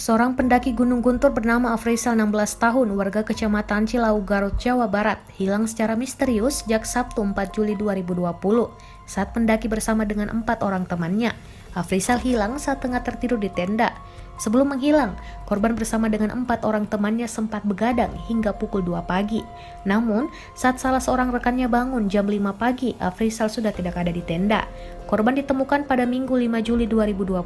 Seorang pendaki Gunung Guntur bernama Afrizal 16 tahun, warga Kecamatan Cilau, Garut, Jawa Barat, hilang secara misterius sejak Sabtu 4 Juli 2020 saat mendaki bersama dengan 4 orang temannya. Afrizal hilang saat tengah tertidur di tenda. Sebelum menghilang, korban bersama dengan 4 orang temannya sempat begadang hingga pukul 2 pagi. Namun, saat salah seorang rekannya bangun jam 5 pagi, Afrizal sudah tidak ada di tenda. Korban ditemukan pada Minggu 5 Juli 2020,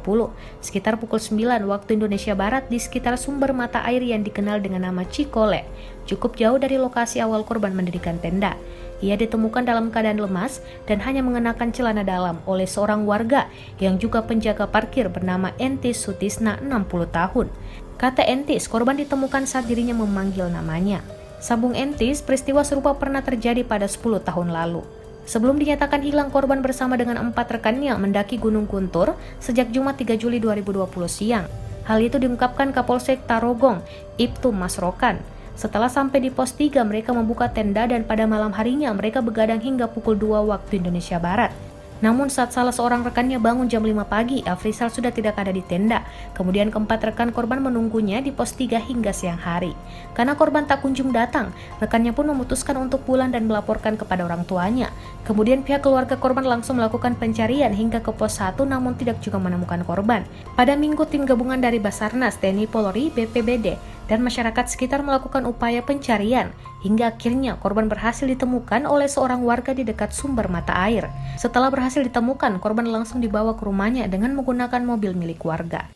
sekitar pukul 9 waktu Indonesia Barat di sekitar sumber mata air yang dikenal dengan nama Cikole, cukup jauh dari lokasi awal korban mendirikan tenda. Ia ditemukan dalam keadaan lemas dan hanya mengenakan celana dalam oleh seorang warga yang juga penjaga parkir bernama Entis Sutisna 60 tahun. Kata Entis, korban ditemukan saat dirinya memanggil namanya. Sambung Entis, peristiwa serupa pernah terjadi pada 10 tahun lalu. Sebelum dinyatakan hilang, korban bersama dengan 4 rekannya mendaki Gunung Guntur sejak Jumat 3 Juli 2020 siang. Hal itu diungkapkan Kapolsek Tarogong, Ibtu Masrokan. Setelah sampai di pos 3, mereka membuka tenda dan pada malam harinya mereka begadang hingga pukul 2 waktu Indonesia Barat. Namun saat salah seorang rekannya bangun jam 5 pagi, Afrizal sudah tidak ada di tenda. Kemudian keempat rekan korban menunggunya di pos 3 hingga siang hari. Karena korban tak kunjung datang, rekannya pun memutuskan untuk pulang dan melaporkan kepada orang tuanya. Kemudian pihak keluarga korban langsung melakukan pencarian hingga ke pos 1 namun tidak juga menemukan korban. Pada Minggu, tim gabungan dari Basarnas, TNI Polri, BPBD, dan masyarakat sekitar melakukan upaya pencarian. Hingga akhirnya korban berhasil ditemukan oleh seorang warga di dekat sumber mata air. Setelah berhasil ditemukan, korban langsung dibawa ke rumahnya dengan menggunakan mobil milik warga.